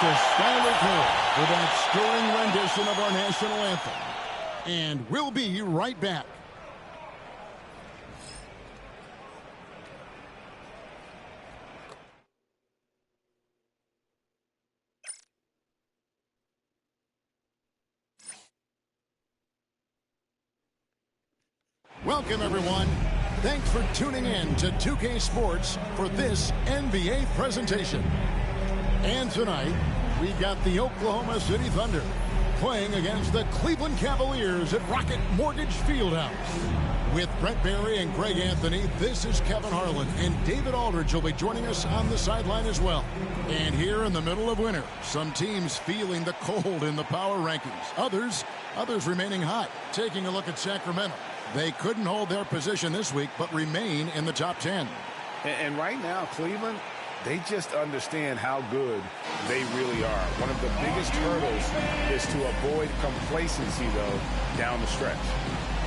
just a stylish call for that stirring rendition of our national anthem. And we'll be right back. Welcome, everyone. Thanks for tuning in to 2K Sports for this NBA presentation. And tonight, we got the Oklahoma City Thunder playing against the Cleveland Cavaliers at Rocket Mortgage Fieldhouse. With Brett Barry and Greg Anthony, this is Kevin Harlan, and David Aldridge will be joining us on the sideline as well. And here in the middle of winter, some teams feeling the cold in the power rankings. Others remaining hot. Taking a look at Sacramento. They couldn't hold their position this week, but remain in the top 10. And right now, Cleveland, they just understand how good they really are. One of the biggest hurdles is to avoid complacency, though, down the stretch.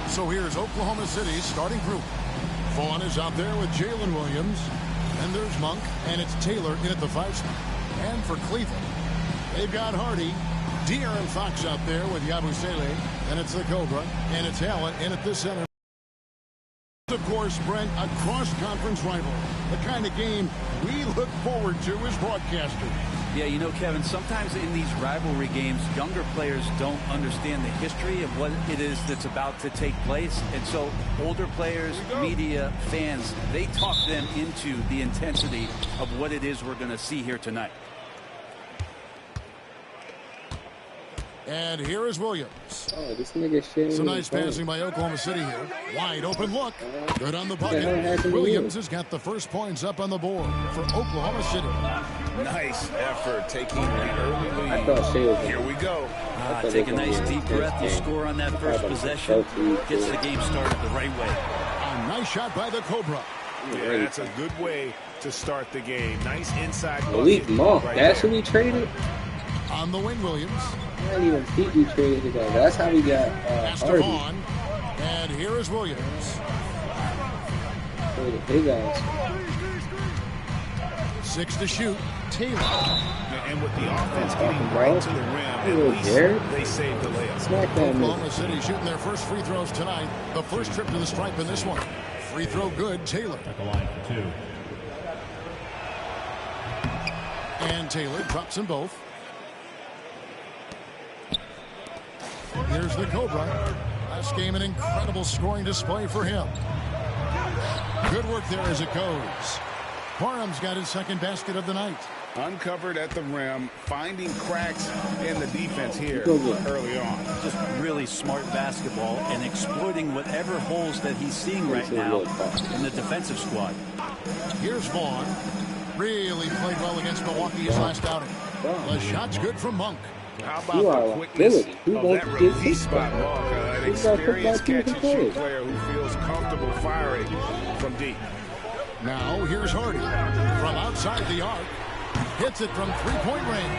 So here's Oklahoma City's starting group. Vaughn is out there with Jalen Williams. And there's Monk, and it's Taylor in at the 5 spot. And for Cleveland, they've got Hardy, De'Aaron Fox out there with Yabusele, and it's the Cobra, and it's Allen in at the center. Of course, Brent, a cross-conference rival, the kind of game we look forward to as broadcasters. Yeah, you know, Kevin, sometimes in these rivalry games, younger players don't understand the history of what it is that's about to take place. And so older players, media, fans, they talk them into the intensity of what it is we're going to see here tonight. And here is Williams. Oh, this nigga shit. Some nice passing by Oklahoma City here. Wide open look. Good on the bucket. Williams has got the first points up on the board for Oklahoma City. Nice effort taking the early lead. I thought Shea was Here we go. Take a nice deep breath. You score on that first possession. Gets the game started the right way. A nice shot by the Cobra. Yeah, that's a good way to start the game. Nice inside. Malik Monk. That's who we traded? On the wing, Williams. I didn't even think we traded the guy. That's how we got Hardy. And here is Williams. The big guys. 6 to shoot. Taylor. And with the offense getting right to the rim, at least they saved the layup. Smack that Oklahoma City shooting their first free throws tonight. The first trip to the stripe in this one. Free throw good. Taylor. At the line for 2. And Taylor drops them both. Here's the Cobra. Last game, an incredible scoring display for him. Good work there as it goes. Parham's got his second basket of the night. Uncovered at the rim, finding cracks in the defense here early on. Just really smart basketball and exploiting whatever holes that he's seeing right now in the defensive squad. Here's Vaughn. Really played well against Milwaukee his last outing. The shot's good from Monk. How about the quickness of that release by Monk? An experienced catch-and-shoot player who feels comfortable firing from deep. Now here's Hardy from outside the arc. Hits it from three-point range.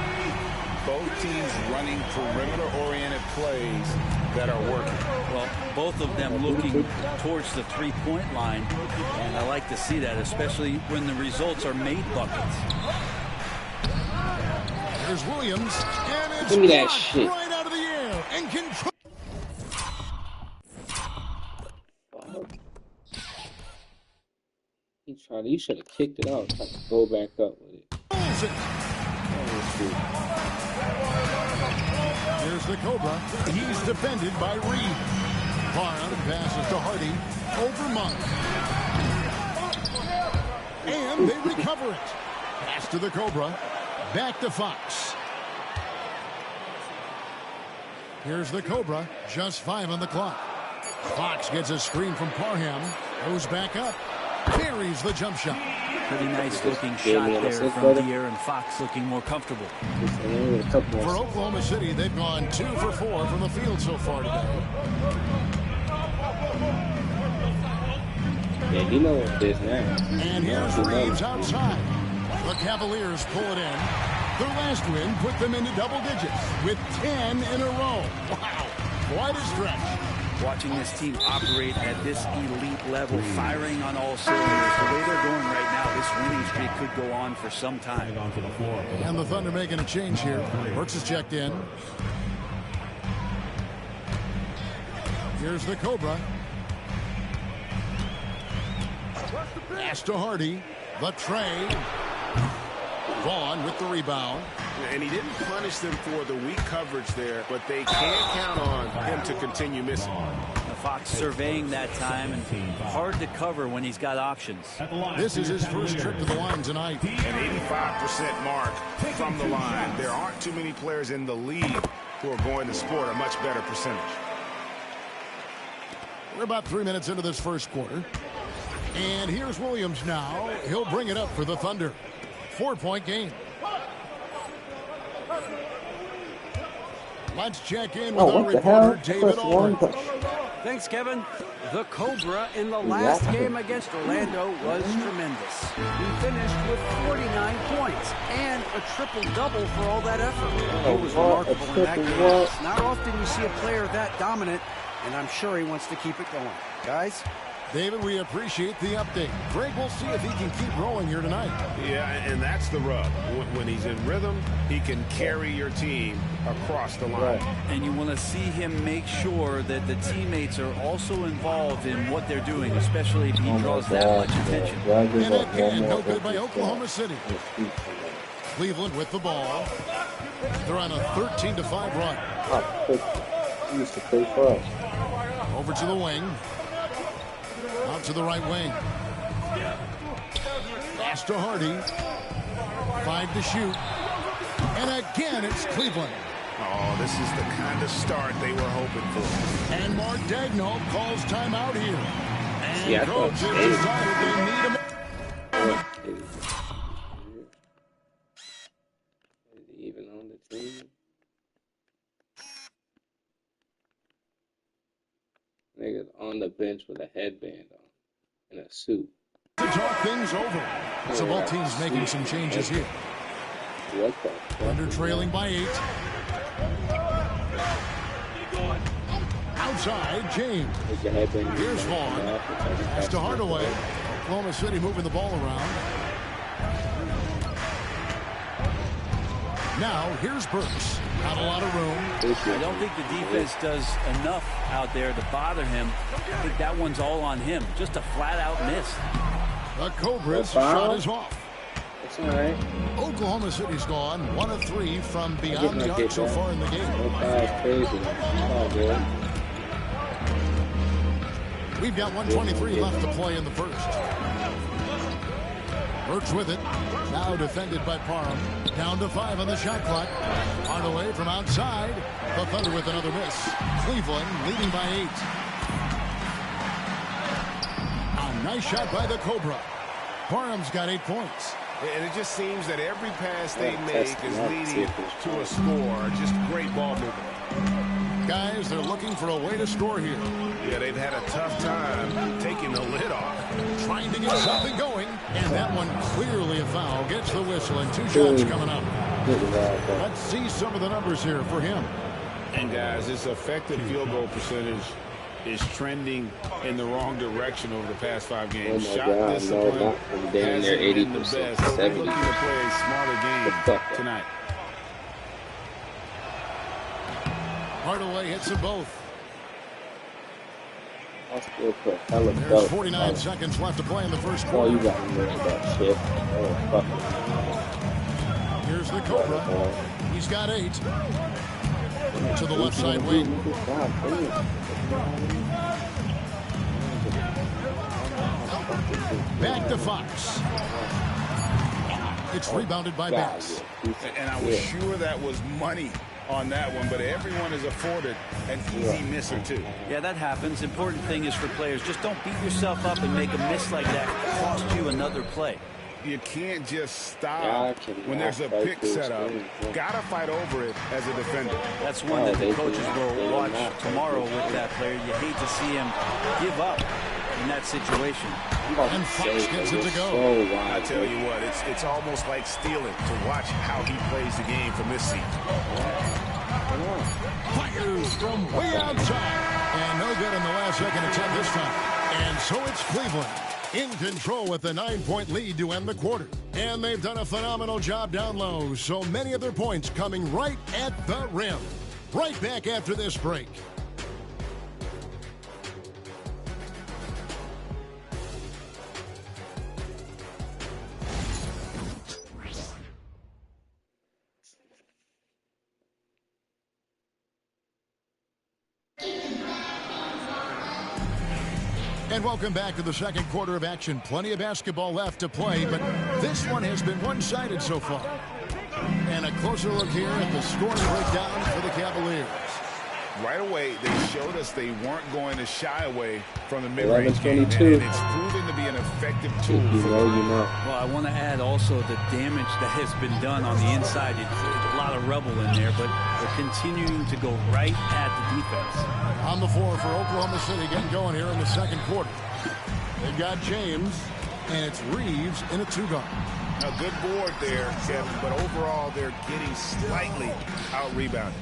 Both teams running perimeter-oriented plays that are working. Well, both of them looking towards the three-point line, and I like to see that, especially when the results are made buckets. There's Williams, and it's Give me that shit. right out of the air and control. You should have kicked it out. Tried to go back up with it. Here's the Cobra. He's defended by Reed. Parham passes to Hardy over Monk. And they recover it. Pass to the Cobra. Back to Fox. Here's the Cobra. Just 5 on the clock. Fox gets a screen from Parham. Goes back up. Carries the jump shot. Pretty nice looking shot there from De'Aaron Fox, looking more comfortable. For Oklahoma City, they've gone 2 for 4 from the field so far today. Yeah, you know what this now. And here's Reeves outside. The Cavaliers pull it in. Their last win put them into double digits with 10 in a row. Wow, quite a stretch. Watching this team operate at this elite level, firing on all cylinders, the way they're going right now, this winning streak could go on for some time. And the Thunder making a change here. Burks is checked in. Here's the Cobra. Pass to Hardy. The tray. Vaughn with the rebound. And he didn't punish them for the weak coverage there, but they can't count on him to continue missing. The Fox surveying that time, and hard to cover when he's got options. This is his first trip to the line tonight. An 85% mark from the line. There aren't too many players in the league who are going to score a much better percentage. We're about 3 minutes into this first quarter. And here's Williams now. He'll bring it up for the Thunder. 4-point game. Let's check in with our reporter, David Aldridge. Thanks, Kevin. The Cobra in the last game against Orlando was tremendous. He finished with 49 points and a triple-double for all that effort. He was remarkable in that game. It's not often you see a player that dominant, and I'm sure he wants to keep it going. Guys? David, we appreciate the update. Greg, we'll see if he can keep rolling here tonight. Yeah, and that's the rub. When he's in rhythm, he can carry your team across the line. And you want to see him make sure that the teammates are also involved in what they're doing, especially if he draws that much attention. And again, no good by Oklahoma City. Cleveland with the ball. They're on a 13-5 run. He used to play for us. Over to the wing. Out to the right wing. Pass to Hardy. 5 to shoot. And again, it's Cleveland. Oh, this is the kind of start they were hoping for. And Mark Daigneault calls timeout here. And coach has decided they need him. Even on the team. Niggas on the bench with a headband on and a suit. To talk things over. So both teams making some changes here. What the fuck? Under trailing by 8. Outside, James. Here's Vaughn. Pass to Hardaway. Oklahoma City moving the ball around. Now, here's Burks. Not a lot of room. I don't think the defense does enough out there to bother him. I think that one's all on him. Just a flat-out miss. The Cobras shot is off. It's all right. Oklahoma City's gone 1 of 3 from beyond the arc so far in the game. Crazy. Oh, good. We've got 1:23 left to play in the first. Burks with it. Now defended by Parham. Down to 5 on the shot clock. Hardaway from outside. The Thunder with another miss. Cleveland leading by 8. A nice shot by the Cobra. Parham's got 8 points. And it just seems that every pass they make is leading to a score. Just great ball movement. Guys, they're looking for a way to score here. Yeah, they've had a tough time taking the lid off. Trying to get something going. And that one clearly a foul. Gets the whistle and 2 shots coming up. Let's see some of the numbers here for him. And guys, this effective field goal percentage is trending in the wrong direction over the past 5 games. Oh Shot God, discipline no, hasn't there been the 80%, best. They're 70%. looking to play a smarter game tonight. Hardaway hits them both. There's There's 49 seconds left to play in the first Oh, quarter. you got me with that shit. Oh, fuck. Here's the Cobra. He's got 8. To the left side wing. Back to Fox. It's rebounded by Bass. And I was sure that was money on that one, but everyone is afforded an easy miss or 2. Yeah, that happens. Important thing is for players, just don't beat yourself up and make a miss like that cost you another play. You can't just stop when there's a pick set up. Gotta fight over it as a defender. That's one that the coaches will watch tomorrow with that player. You hate to see him give up in that situation. And Fox gets it to go. I tell you what, it's almost like stealing to watch how he plays the game from this seat. Fires from way outside. And no good in the last second attempt this time. And so it's Cleveland in control with a 9-point lead to end the quarter. And they've done a phenomenal job down low. So many of their points coming right at the rim. Right back after this break. And welcome back to the second quarter of action. Plenty of basketball left to play, but this one has been one-sided so far. And a closer look here at the scoring breakdown for the Cavaliers. Right away, they showed us they weren't going to shy away from the mid-range 11-22. game, and it's proven to be an effective tool. You know. Well, I want to add also the damage that has been done on the inside. It's a lot of rubble in there, but they're continuing to go right at the defense. On the floor for Oklahoma City, getting going here in the second quarter. They've got James, and it's Reeves in a two-guard. A good board there, Kevin, but overall they're getting slightly out-rebounded.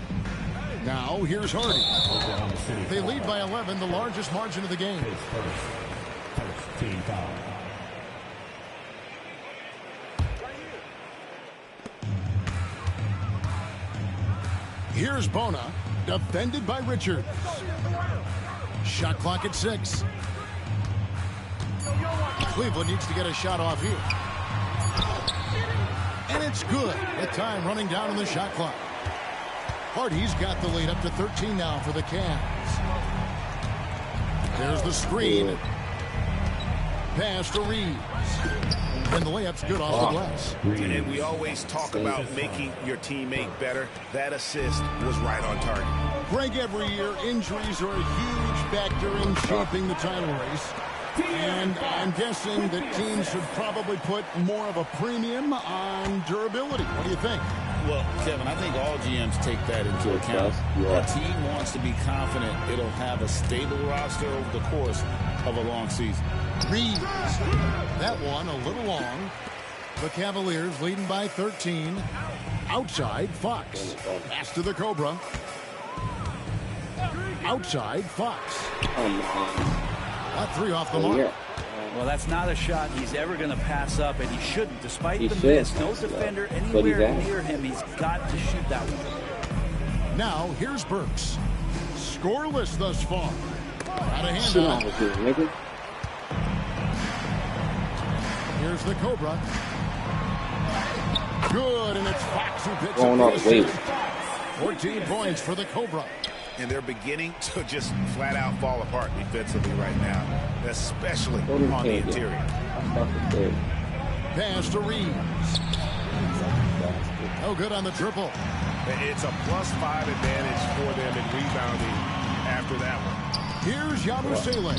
Now, here's Hardy. They lead by 11, the largest margin of the game. Here's Bona, defended by Richards. Shot clock at 6. Cleveland needs to get a shot off here. And it's good. The time running down on the shot clock. Hardy's got the lead up to 13 now for the Cavs. There's the screen. Pass to Reeves. And the layup's good off the glass. And we always talk about making your teammate better. That assist was right on target. Greg, every year, injuries are a huge factor in shaping the title race. And I'm guessing that teams should probably put more of a premium on durability. What do you think? Well, Kevin, I think all GMs take that into account. A team wants to be confident it'll have a stable roster over the course of a long season. Reeves. That one a little long. The Cavaliers leading by 13. Outside, Fox. Pass to the Cobra. Outside, Fox. That three off the mark. Well, that's not a shot he's ever going to pass up, and he shouldn't. Despite the miss, no defender anywhere near him. He's got to shoot that one. Now, here's Burks. Scoreless thus far. Got a handout. Here's the Cobra. Good, and it's Fox who picks up 14 points for the Cobra. And they're beginning to just flat out fall apart defensively right now, especially on the interior. Pass to Reeves. No good on the triple. It's a +5 advantage for them in rebounding after that one. Here's Yabusele.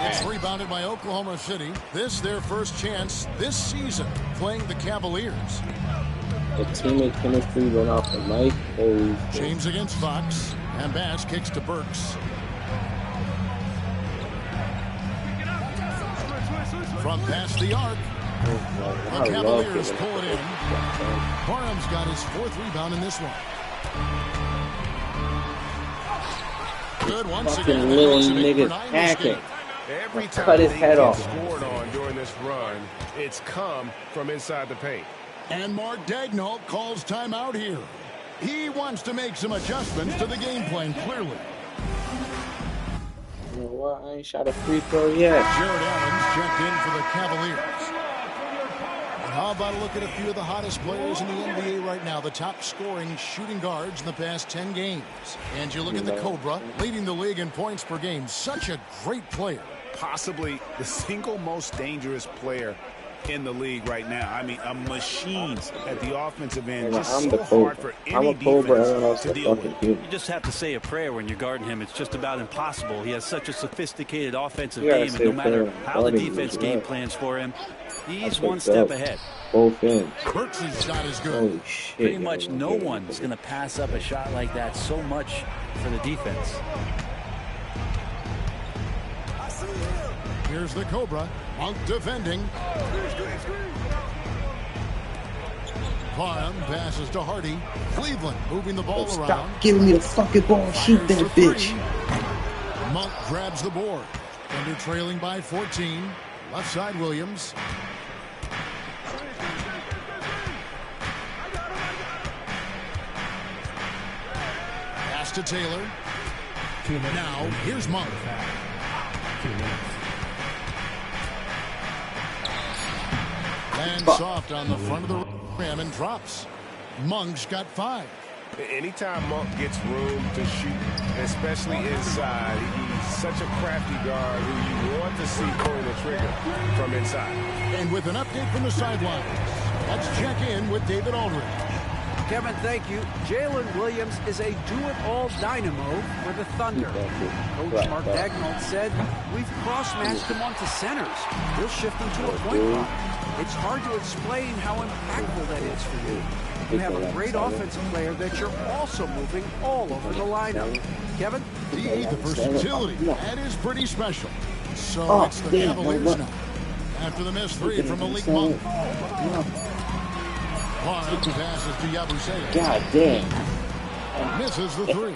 It's rebounded by Oklahoma City. This their first chance this season playing the Cavaliers. The teammate chemistry went off the knife. James against Fox. And Bass kicks to Burks. From past the arc. The Cavaliers pull it in. Barham's got his 4th rebound in this one. Good once again. Little nigga hacking. Every time cut his head off. Scored on during this run, it's come from inside the paint. And Mark Daigneault calls timeout here. He wants to make some adjustments to the game plan, clearly. Well, I ain't shot a free throw yet. Jared Allen's checked in for the Cavaliers. And how about a look at a few of the hottest players in the NBA right now, the top scoring shooting guards in the past 10 games. And you look at the Cobra, leading the league in points per game. Such a great player. Possibly the single most dangerous player in the league right now. I mean, a machine at the offensive end. Just so hard for any defense to deal with. You just have to say a prayer when you're guarding him. It's just about impossible. He has such a sophisticated offensive game, and no matter how the defense game plans for him, he's one step ahead. Both ends. Burks' shot is good. Holy shit. Pretty much no one's going to pass up a shot like that so much for the defense. Here's the Cobra. Monk defending. Parham passes to Hardy. Cleveland moving the ball around. Stop giving me the fucking ball. Shoot that bitch. Monk grabs the board. Thunder trailing by 14. Left side Williams. Pass to Taylor. Now, here's Monk. And soft on the front of the rim and drops. Monk's got 5. Anytime Monk gets room to shoot, especially inside, he's such a crafty guard who you want to see pulling the trigger from inside. And with an update from the sidelines, let's check in with David Aldridge. Kevin, thank you. Jalen Williams is a do-it-all dynamo for the Thunder. Coach Mark Dagnall said, we've cross-matched him onto centers. He'll shift him to a point guard. It's hard to explain how impactful that is for you. You have a great offensive player that you're also moving all over the lineup. Kevern? The versatility. That is pretty special. So it's the Cavaliers now. After the missed 3 from Malik Monk. Barnes passes to Yabusele. God damn. And misses the 3.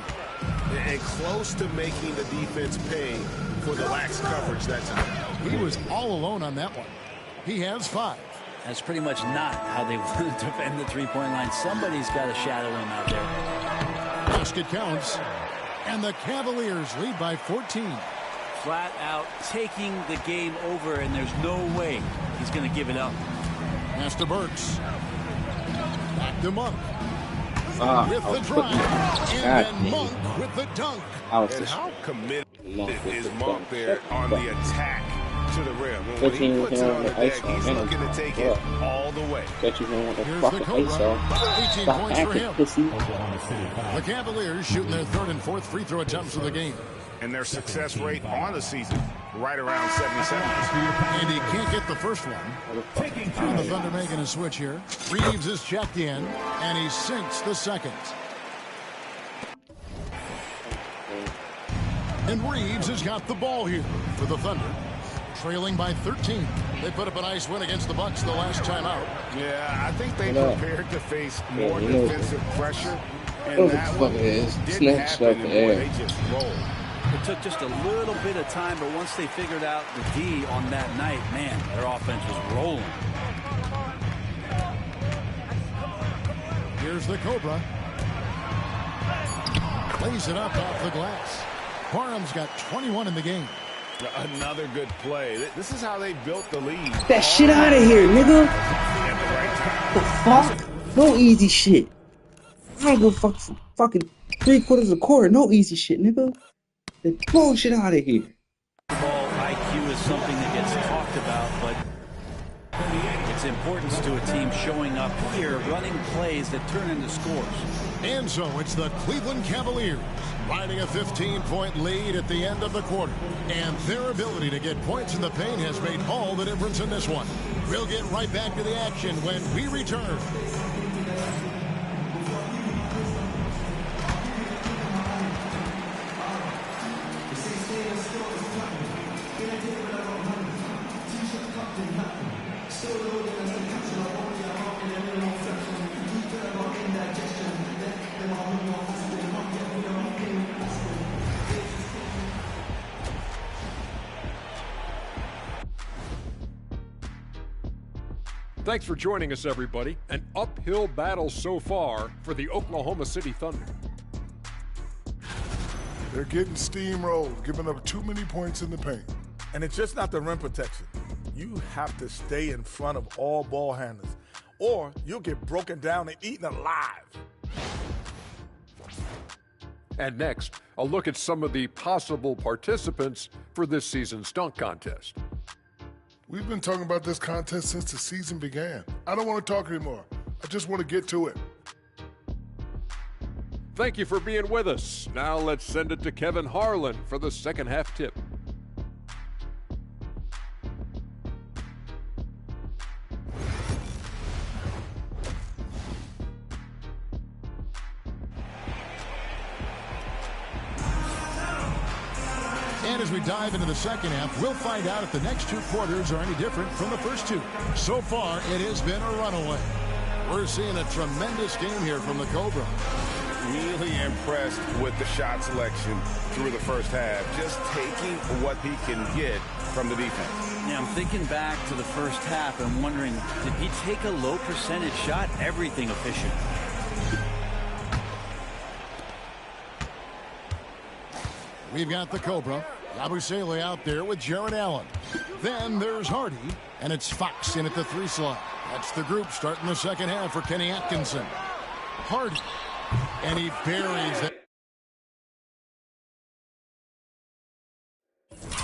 And close to making the defense pay for the lax coverage that time. He was all alone on that one. He has 5. That's pretty much not how they want to defend the three-point line. Somebody's got to shadow him out there. Basket counts. And the Cavaliers lead by 14. Flat out taking the game over, and there's no way he's going to give it up. Pass to Burks. Back to Monk. With the drive. And then Monk with the dunk. And how committed is Monk there on the attack to the rim? When he puts it on the deck, he's looking to take it all the way. Here's the Cobra. 18 points for him. The Cavaliers shooting their 3rd and 4th free throw attempts of the game. And their success rate on the season, right around 77%. And he can't get the first one. The Thunder making a switch here. Reeves is checked in, and he sinks the second. And Reeves has got the ball here for the Thunder. Trailing by 13. They put up a nice win against the Bucks the last time out. Yeah, I think they prepared to face more defensive pressure. And that one didn't happen anymore. They just rolled. It took just a little bit of time, but once they figured out the D on that night, man, their offense was rolling. Here's the Cobra. Plays it up off the glass. Parham's got 21 in the game. Another good play. This is how they built the lead. That shit out of here, nigga. The fuck? No easy shit. I go fucking 3/4 of the court. No easy shit, nigga. The bullshit out of here. Ball IQ is something that gets talked about, but its importance to a team showing up here, running plays that turn into scores. And so it's the Cleveland Cavaliers riding a 15-point lead at the end of the quarter. And their ability to get points in the paint has made all the difference in this one. We'll get right back to the action when we return. Thanks for joining us, everybody. An uphill battle so far for the Oklahoma City Thunder. They're getting steamrolled, giving up too many points in the paint. And it's just not the rim protection. You have to stay in front of all ball handlers, or you'll get broken down and eaten alive. And next, a look at some of the possible participants for this season's dunk contest. We've been talking about this contest since the season began. I don't want to talk anymore. I just want to get to it. Thank you for being with us. Now let's send it to Kevin Harlan for the second half tip. And as we dive into the second half, we'll find out if the next 2 quarters are any different from the first 2. So far, it has been a runaway. We're seeing a tremendous game here from the Cobra. really impressed with the shot selection through the first half. Just taking what he can get from the defense. Yeah, I'm thinking back to the first half and wondering, did he take a low percentage shot? Everything efficient. We've got the Cobra. Yabusele out there with Jared Allen. Then there's Hardy, and it's Fox in at the 3 slot. That's the group starting the second half for Kenny Atkinson. Hardy, and he buries it.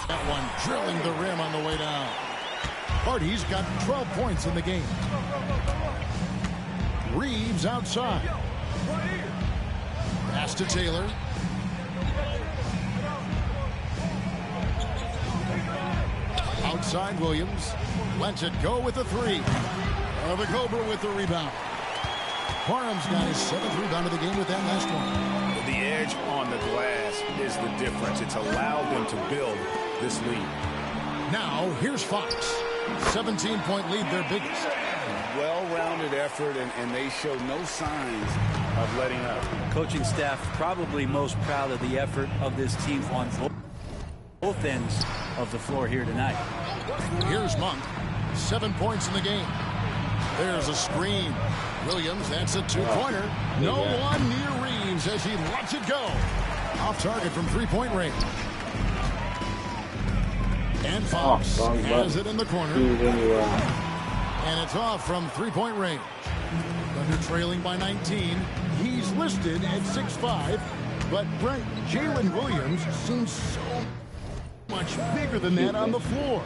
That one drilling the rim on the way down. Hardy's got 12 points in the game. Reeves outside. Pass to Taylor. Outside Williams. Lets it go with the 3. The Cobra with the rebound. Parham's got his 7th rebound of the game with that last one. The edge on the glass is the difference. It's allowed them to build this lead. Now, here's Fox. 17-point lead, their biggest. Well-rounded effort, and they show no signs of letting up. Coaching staff probably most proud of the effort of this team on both ends of the floor here tonight. Here's Monk. 7 points in the game. There's a screen. Williams, that's a 2-pointer. No one near Reeves as he lets it go. Off target from 3-point range. And Fox has it in the corner. And it's off from 3-point range. Thunder trailing by 19. He's listed at 6'5", but Brent, Jalen Williams seems so much bigger than that on the floor.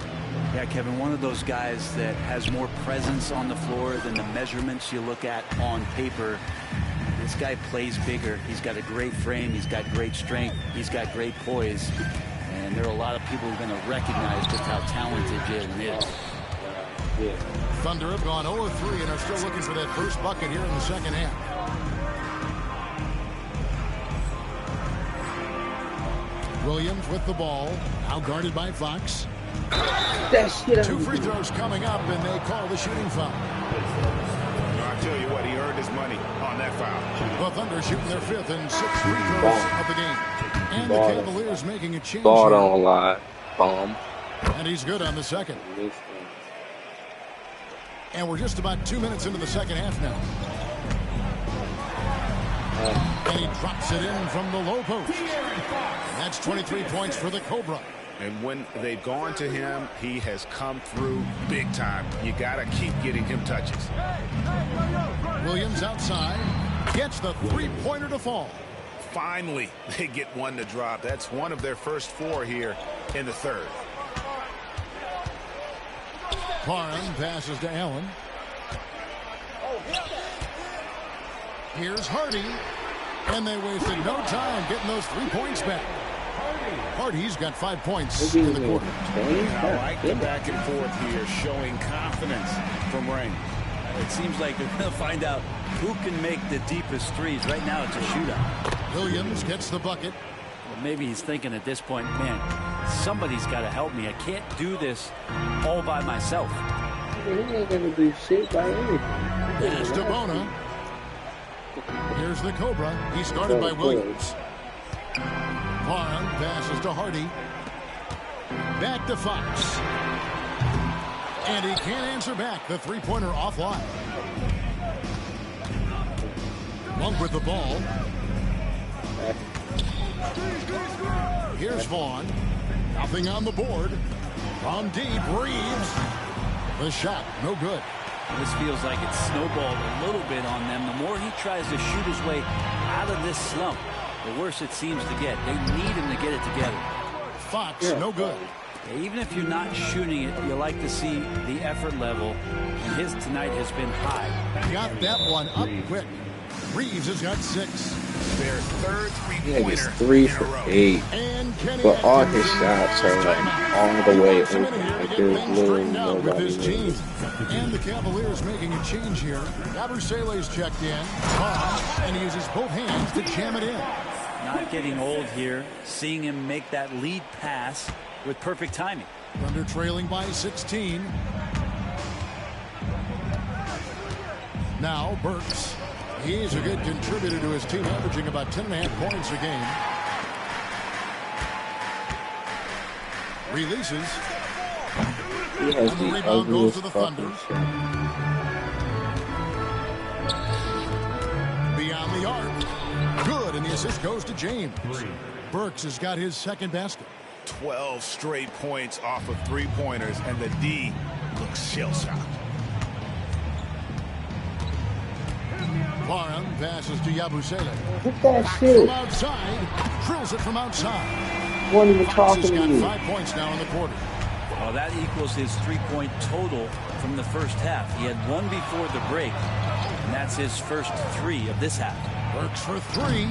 Yeah, Kevin, one of those guys that has more presence on the floor than the measurements you look at on paper. This guy plays bigger. He's got a great frame. He's got great strength. He's got great poise. And there are a lot of people who are going to recognize just how talented Jalen is. Thunder have gone 0-3 and are still looking for that first bucket here in the second half. Williams with the ball, now guarded by Fox. 2 free throws coming up, and they call the shooting foul. I tell you what, he earned his money on that foul. The Thunder shooting their 5th and 6th free throws of the game. And the Cavaliers making a change. Ball don't lie. Bomb. And he's good on the second. And we're just about 2 minutes into the second half now. And he drops it in from the low post. That's 23 points for the Cobra. And when they've gone to him, he has come through big time. You got to keep getting him touches. Williams outside. Gets the 3-pointer to fall. Finally, they get one to drop. That's one of their first 4 here in the third. Parham passes to Allen. Here's Hardy. And they wasted no time getting those 3 points back. Hardy's got 5 points in the quarter. I like the back and forth here, showing confidence from Rain. It seems like they're going to find out who can make the deepest threes. Right now, it's a shootout. Williams gets the bucket. Well, maybe he's thinking at this point, man, somebody's got to help me. I can't do this all by myself. He ain't going to do shit by anything. Pass to Bona. Here's the Cobra. He's guarded by Williams. Parham passes to Hardy. Back to Fox. And he can't answer back. The 3-pointer offline. Monk with the ball. Here's Vaughn. Nothing on the board. From deep, Reeves. The shot, no good. This feels like it's snowballed a little bit on them. The more he tries to shoot his way out of this slump, the worse it seems to get. They need him to get it together. Fox, no good. Even if you're not shooting it, you like to see the effort level, and his tonight has been high. Got that one up quick. Reeves has got 6. Their third Yeah, he's 3-pointer 3 for 8. But all his shots are like all the way open. Like there's literally nobody there. And the Cavaliers making a change here. Yabusele's checked in. And he uses both hands to jam it in. Not getting old here. Seeing him make that lead pass with perfect timing. Thunder trailing by 16. Now Burks. He's a good contributor to his team, averaging about 10.5 points a game. Releases. And the rebound goes to the Thunder. Beyond the arc. Good, and the assist goes to James. Burks has got his second basket. 12 straight points off of three-pointers, and the D looks shell-shocked. Barham passes to Yabusele. Hit that shit. From outside, drills it from outside. Wasn't even talking He's to got you. 5 points now in the quarter. Well, that equals his three-point total from the first half. He had one before the break, and that's his first three of this half. Works for three.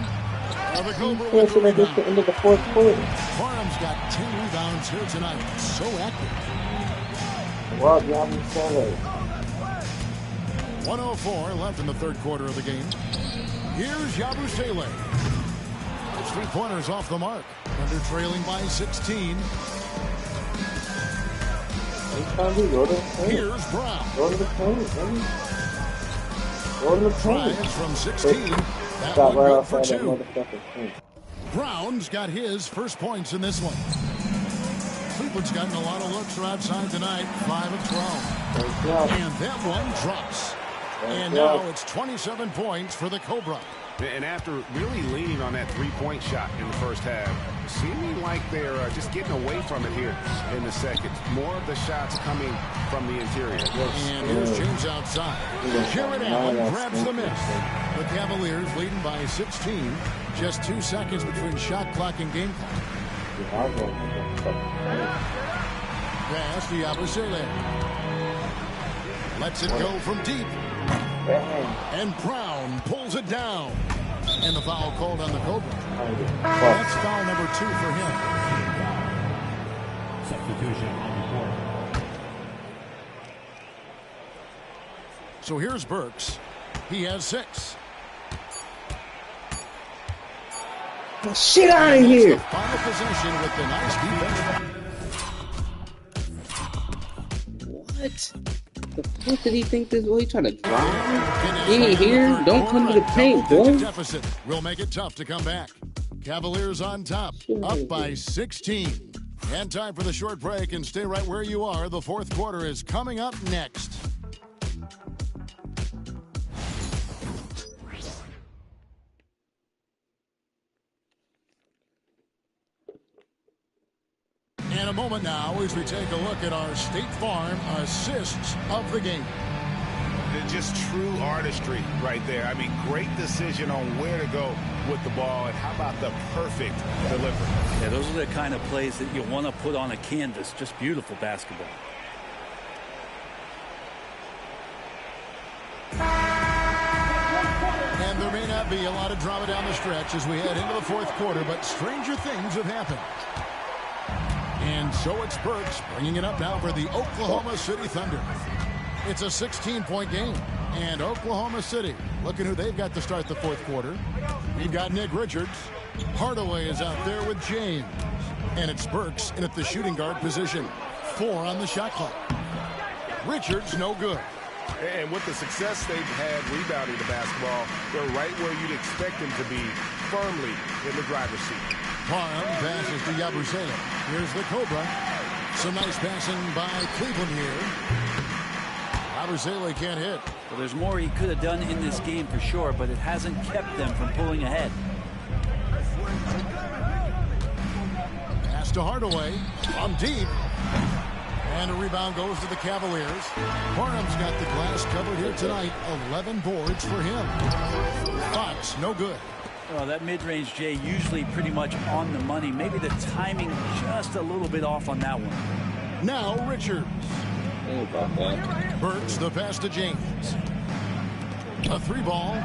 The Cobra Yeah, with so the that just the end of the fourth quarter. Barham's got 10 rebounds here tonight. So active. Well, Yabusele. 1:04 left in the third quarter of the game. Here's Yabusele. His three-pointers off the mark. Thunder trailing by 16. Here's Brown. Go to the paint, baby. Go to the paint. Tries from 16. That Got one right good off for that 2. motherfucking paint. Brown's got his first points in this one. Cleveland's gotten a lot of looks from outside tonight. 5 of 12. And that one drops. And now it's 27 points for the Cobra. And after really leaning on that three-point shot in the first half, seeming like they're just getting away from it here in the second. More of the shots coming from the interior. And here's James outside. Jared Allen grabs the miss. The Cavaliers leading by 16. Just 2 seconds between shot clock and game clock. Pass to Yabusele. Lets it go from deep. And Brown pulls it down. And the foul called on the Cobra. That's foul number 2 for him. Substitution on the court. So here's Burks. He has 6. Get shit out of here. Final possession with the nice defense. What? The fuck did he think this? Well, he trying to drive? He ain't here. Don't come to the paint, boy. Deficit will make it tough to come back. Cavaliers on top, up by 16. And time for the short break, and stay right where you are. The fourth quarter is coming up next. In a moment now, as we take a look at our State Farm assists of the game. Just true artistry right there. I mean, great decision on where to go with the ball, and how about the perfect delivery? Yeah, those are the kind of plays that you want to put on a canvas. Just beautiful basketball. And there may not be a lot of drama down the stretch as we head into the fourth quarter, but stranger things have happened. And so it's Burks bringing it up now for the Oklahoma City Thunder. It's a 16-point game. And Oklahoma City, looking who they've got to start the fourth quarter. You've got Nick Richards. Hardaway is out there with James. And it's Burks in at the shooting guard position. 4 on the shot clock. Richards, no good. And with the success they've had rebounding the basketball, they're right where you'd expect them to be, firmly in the driver's seat. Parham passes to Yabusele. Here's the Cobra. Some nice passing by Cleveland here. Yabusele can't hit. Well, there's more he could have done in this game for sure, but it hasn't kept them from pulling ahead. Pass to Hardaway from deep. And a rebound goes to the Cavaliers. Parham's got the glass covered here tonight. 11 boards for him. Fox, no good. Well, that mid-range, Jay, usually pretty much on the money. Maybe the timing just a little bit off on that one. Now Richards. Burks the pass to James. A 3-ball.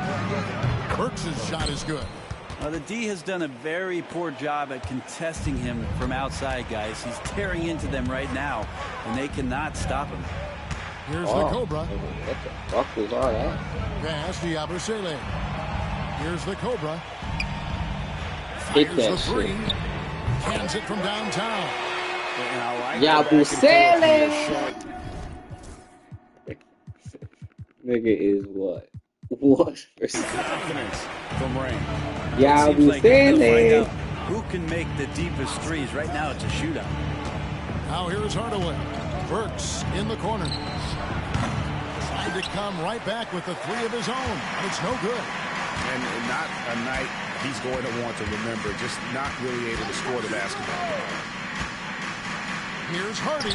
Burks' shot is good. The D has done a very poor job at contesting him from outside, guys. He's tearing into them right now, and they cannot stop him. Here's the Cobra. What the fuck was all that? Pass to Yabusele. Here's the Cobra. Hit Fires that the 3. shit. Cans it from downtown. Yabusele! Nigga is what? What? Confidence from Rain. Yeah, I'll Seems be like they'll find standing. out who can make the deepest threes. Right now, it's a shootout. Now here's Hardaway. Burks in the corner. Trying to come right back with the three of his own. And it's no good. And not a night he's going to want to remember. Just not really able to score the basketball. Here's Hardy.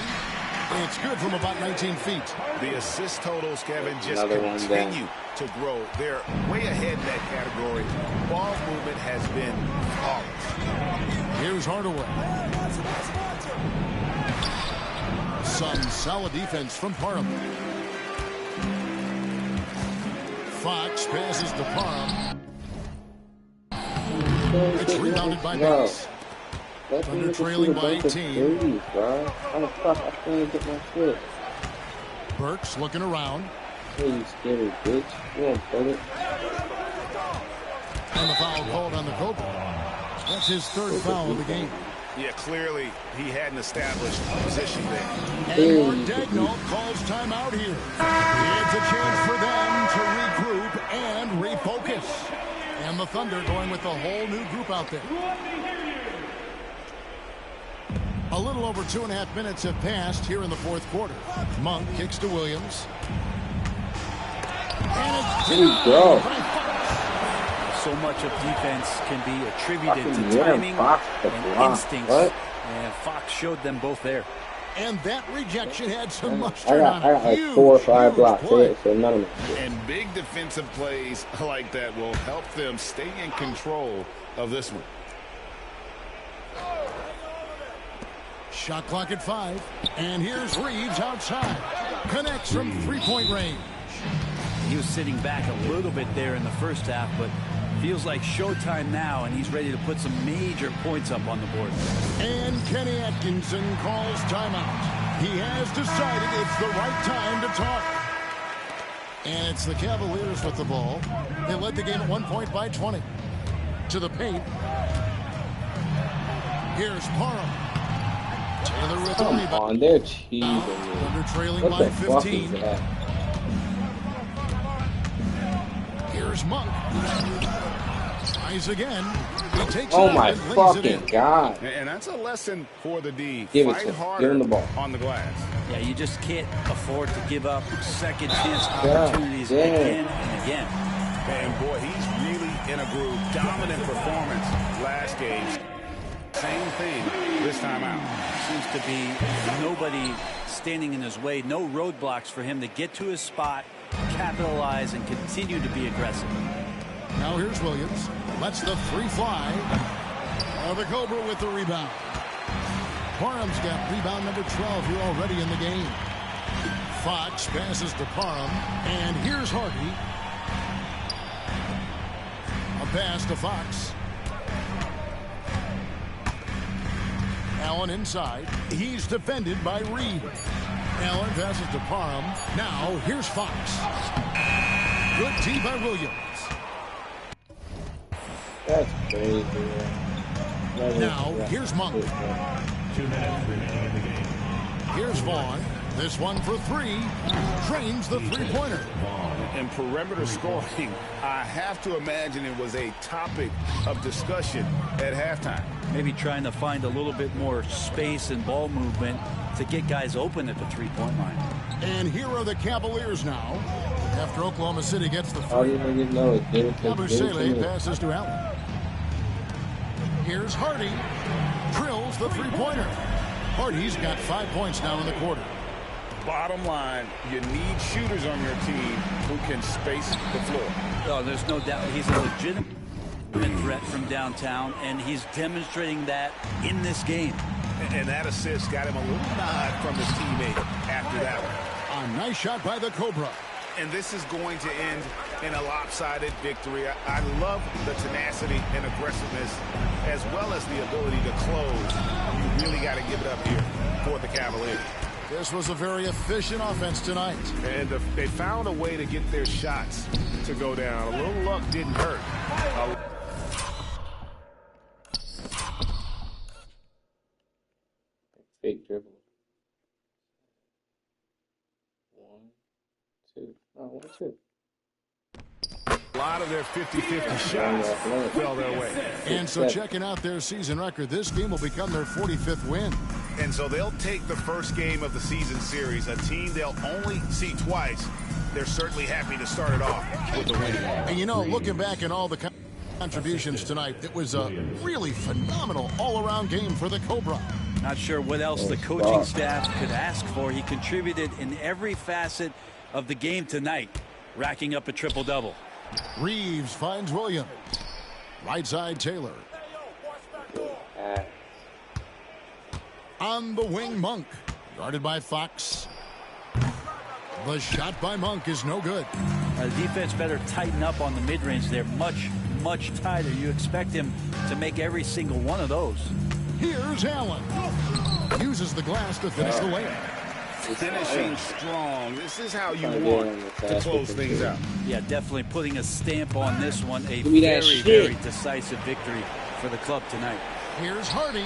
It's good from about 19 feet. The assist totals, Kevin, just Another one continue to grow. They're way ahead in that category. Ball movement has been flawless. Here's Hardaway. Some solid defense from Parham. Fox passes to Parham. It's rebounded by Bates. Thunder trailing by 18. Burks looking around. Hey, you scary bitch. Yeah, brother. And the foul called on the Cobra. That's his third foul of the game. Yeah, clearly he hadn't established a position there. And Mark Dagnall calls timeout here. It's a chance for them to regroup and refocus. And the Thunder going with a whole new group out there. A little over 2.5 minutes have passed here in the fourth quarter. Monk kicks to Williams. And it's There you go. So much of defense can be attributed to timing and instincts. And Fox showed them both there. And that rejection had some I mustard got on it. like 4 or 5 blocks, so none of them. And big defensive plays like that will help them stay in control of this one. Shot clock at 5. And here's Reeves outside. Connects from three-point range. He was sitting back a little bit there in the first half, but feels like showtime now, and he's ready to put some major points up on the board. And Kenny Atkinson calls timeout. He has decided it's the right time to talk. And it's the Cavaliers with the ball. They led the game at 1 point by 20. To the paint. Here's Parham. Taylor with the rebound. On, they're cheating. Under trailing What by the fuck is 15. that? Here's Monk. Tries again. He takes Oh it my and lays it fucking in. god. And that's a lesson for the D. Give it Fight to him. harder Give him the ball. on the glass. Yeah, you just can't afford to give up second chance opportunities again and again. And boy, he's really in a groove. Dominant performance last game. Same thing this time out. Seems to be nobody standing in his way. No roadblocks for him to get to his spot, capitalize, and continue to be aggressive. Now here's Williams. Lets the three fly. The Cobra with the rebound. Parham's got rebound number 12 here already in the game. Fox passes to Parham. And here's Hardy. A pass to Fox. Allen inside. He's defended by Reed. Allen passes to Parham. Now here's Fox. Good D by Williams. That's crazy. Now here's Monk. 2 minutes remaining in the game. Here's Vaughn. This one for three. Drains the three-pointer. And perimeter scoring, I have to imagine it was a topic of discussion at halftime. Maybe trying to find a little bit more space and ball movement to get guys open at the three-point line. And here are the Cavaliers now. After Oklahoma City gets the How do you three. even know it? Abusele passes to Allen. Here's Hardy. Drills the three-pointer. Hardy's got 5 points now in the quarter. Bottom line, you need shooters on your team who can space the floor. Oh, there's no doubt he's a legitimate threat from downtown, and he's demonstrating that in this game. And that assist got him a little nod from his teammate after that one. A nice shot by the Cobra. And this is going to end in a lopsided victory. I love the tenacity and aggressiveness as well as the ability to close. You really got to give it up here for the Cavaliers. This was a very efficient offense tonight. And they found a way to get their shots to go down. A little luck didn't hurt. Fake dribble. 1, 2. Oh, 1, 2. lot of their 50-50 shots fell their way. And so checking out their season record, this game will become their 45th win. And so they'll take the first game of the season series, a team they'll only see twice. They're certainly happy to start it off with a win. And you know, looking back at all the contributions tonight, it was a really phenomenal all-around game for the Cobra. Not sure what else the coaching staff could ask for. He contributed in every facet of the game tonight, racking up a triple-double. Reeves finds Williams. Right side, Taylor. On the wing, Monk. Guarded by Fox. The shot by Monk is no good. The defense better tighten up on the mid-range. They're much, much tighter. You expect him to make every single one of those. Here's Allen. Uses the glass to finish the layup. Finishing strong. This is how you want to close things out. Yeah, definitely putting a stamp on this one. A very, very decisive victory for the club tonight. Here's Hardy.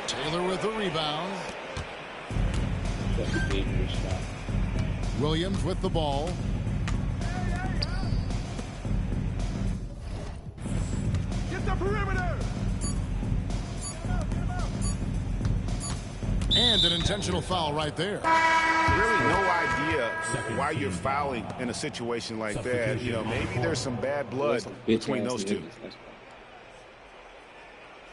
Taylor with the rebound. Williams with the ball. Get the perimeter. And an intentional foul right there. Really no idea why you're fouling in a situation like that. You know, maybe there's some bad blood between those two.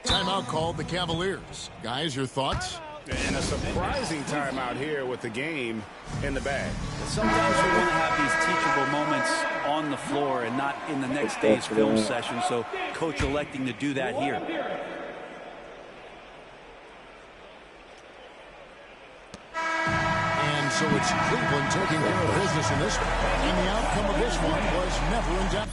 Timeout called the Cavaliers. Guys, your thoughts? And a surprising timeout here with the game in the bag. Sometimes we want to have these teachable moments on the floor and not in the next day's film session, so coach electing to do that here. And so it's Cleveland taking care of business in this one. And the outcome of this one was never in doubt.